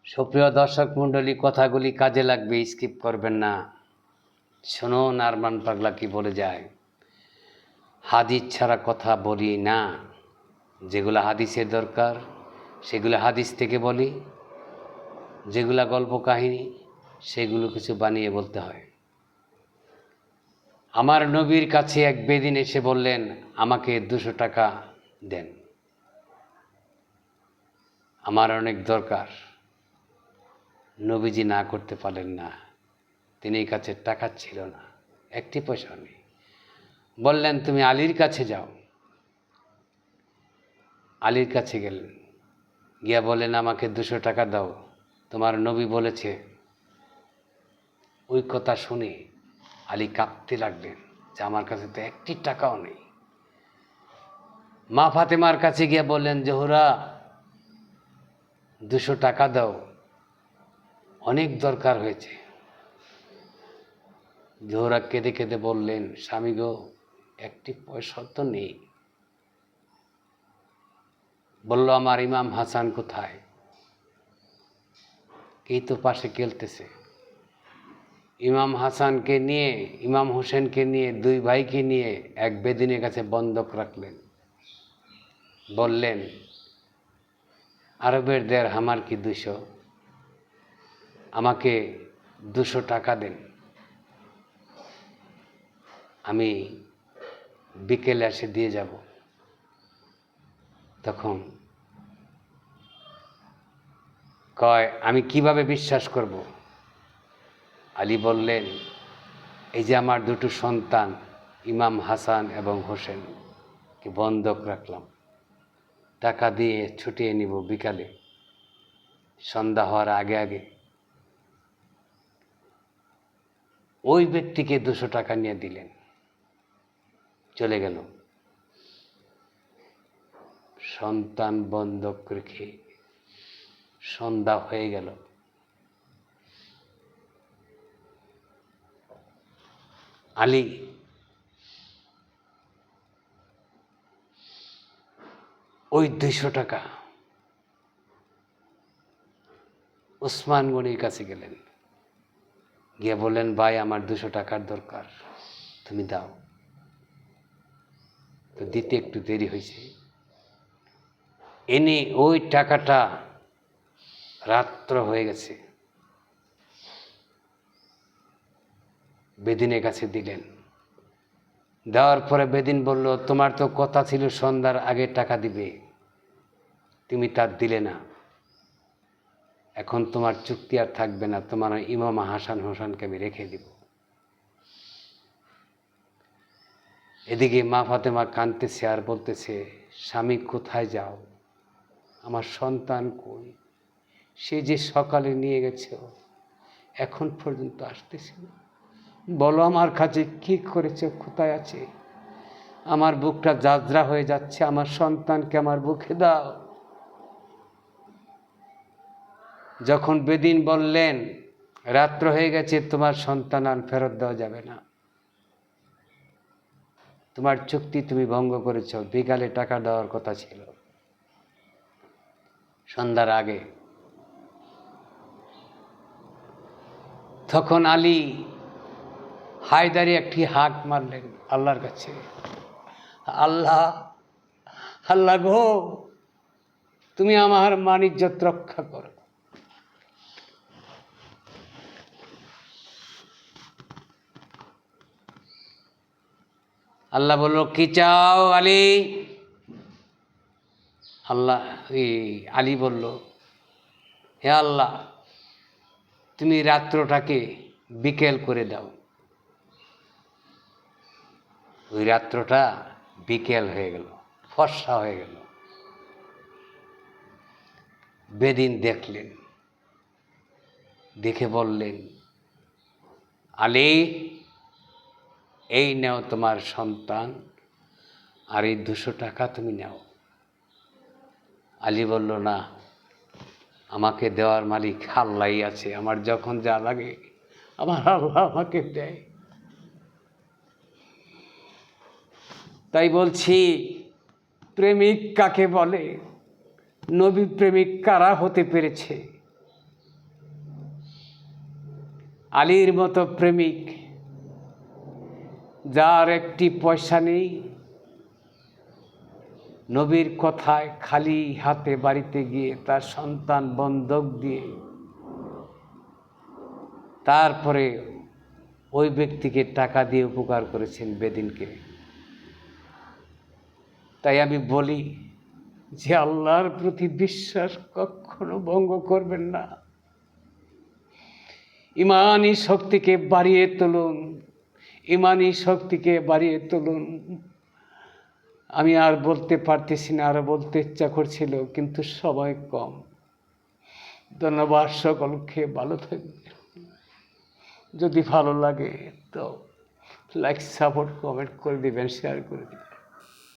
সুপ্রিয় দর্শক মণ্ডলী, কথাগুলি কাজে লাগবে, স্কিপ করবেন না। শুনুন আরমান পাগলা কি বলে যায়। হাদিস ছাড়া কথা বলি না, যেগুলো হাদিসের দরকার সেগুলো হাদিস থেকে বলি, যেগুলা গল্প কাহিনী সেগুলো কিছু বানিয়ে বলতে হয়। আমার নবীর কাছে এক বেদিন এসে বললেন, আমাকে 200 টাকা দেন, আমার অনেক দরকার। নবীজি না করতে পারলেন না, তিনি কাছে টাকা ছিল না, একটি পয়সা নেই। বললেন, তুমি আলীর কাছে যাও। আলীর কাছে গেলেন, গিয়া বলেন, আমাকে 200 টাকা দাও, তোমার নবী বলেছে। ওই কথা শুনে আলী কাঁদতে লাগলেন যে আমার কাছে তো একটি টাকাও নেই। মা ফাতেমার কাছে গিয়ে বললেন, জোহরা 200 টাকা দাও, অনেক দরকার হয়েছে। জোহরা কেঁদে কেঁদে বললেন, স্বামী গো, একটি পয়সা তো নেই। বলল, আমার ইমাম হাসান কোথায়? এই তো পাশে খেলতেছে। ইমাম হাসানকে নিয়ে, ইমাম হোসেনকে নিয়ে, 2 ভাইকে নিয়ে এক বেদিনের কাছে বন্ধক রাখলেন। বললেন, আরবের দিরহাম আর কি 200, আমাকে 200 টাকা দেন, আমি বিকেলে এসে দিয়ে যাব। তখন কয়, আমি কিভাবে বিশ্বাস করব? আলী বললেন, এই যে আমার 2টো সন্তান ইমাম হাসান এবং হোসেনকে বন্ধক রাখলাম, টাকা দিয়ে ছুটিয়ে নিব বিকালে, সন্ধ্যা হওয়ার আগে আগে। ওই ব্যক্তিকে 200 টাকা নিয়ে দিলেন, চলে গেল। সন্তান বন্ধক রেখে সন্ধ্যা হয়ে গেল। আলী ওই 200 টাকা ওসমান গনির কাছে গেলেন, গিয়ে বললেন, ভাই আমার 200 টাকার দরকার, তুমি দাও। তো দিতে একটু দেরি হয়েছে। এনে ওই টাকাটা রাত্র হয়ে গেছে, বেদিনের কাছে দিলেন। দেওয়ার পরে বেদিন বলল, তোমার তো কথা ছিল সন্ধ্যার আগে টাকা দিবে, তুমি তার দিলে না, এখন তোমার চুক্তি আর থাকবে না, তোমার ইমাম হাসান হোসেনকে আমি রেখে দিব। এদিকে মা ফাতেমা কাঁদতেছে আর বলতেছে, স্বামী কোথায় যাও, আমার সন্তান কই? সে যে সকালে নিয়ে গেছে, এখন পর্যন্ত আসতেছে না। বলো আমার কাছে কি করেছে, কোথায় আছে? আমার বুকটা জাজরা হয়ে যাচ্ছে, আমার সন্তানকে আমার বুকে দাও। যখন বেদিন বললেন, রাত্র হয়ে গেছে, তোমার সন্তান আর ফেরত দেওয়া যাবে না, তোমার চুক্তি তুমি ভঙ্গ করেছ, বিকালে টাকা দেওয়ার কথা ছিল, সন্ধ্যার আগে। তখন আলী হায়দারি একটি হাঁক মারলেন আল্লাহর কাছে, আল্লাহ, আল্লাহ গো, তুমি আমার মান ইজ্জত রক্ষা করো। আল্লাহ বলল, কি চাও আলী? আলী বলল, হে আল্লাহ, তুমি রাত্রটাকে বিকেল করে দাও। ওই রাত্রটা বিকেল হয়ে গেল, ফর্সা হয়ে গেল। বেদিন দেখলেন, দেখে বললেন, আলী, এই নাও তোমার সন্তান, আর এই 200 টাকা তুমি নাও। আলী বলল, না, আমাকে দেওয়ার মালিক আল্লাহই আছে, আমার যখন যা লাগে আমার আল্লাহ আমাকে দেয়। তাই বলছি, প্রেমিক কাকে বলে? নবী প্রেমিক কারা হতে পেরেছে? আলীর মতো প্রেমিক, যার একটি পয়সা নেই, নবীর কথায় খালি হাতে বাড়িতে গিয়ে তার সন্তান বন্ধক দিয়ে তারপরে ওই ব্যক্তিকে টাকা দিয়ে উপকার করেছেন বেদিনকে। তাই আমি বলি যে আল্লাহর প্রতি বিশ্বাস কখনো ভঙ্গ করবেন না। ইমানি শক্তিকে বাড়িয়ে তুলুন, ইমানি শক্তিকে বাড়িয়ে তুলুন। আমি আর বলতে পারতেছি না, আর বলতে ইচ্ছা করছিল, কিন্তু সময় কম। ধন্যবাদ সকলকে, ভালো থাকবে। যদি ভালো লাগে তো লাইক, সাপোর্ট, কমেন্ট করে দিবেন, শেয়ার করে দিবেন।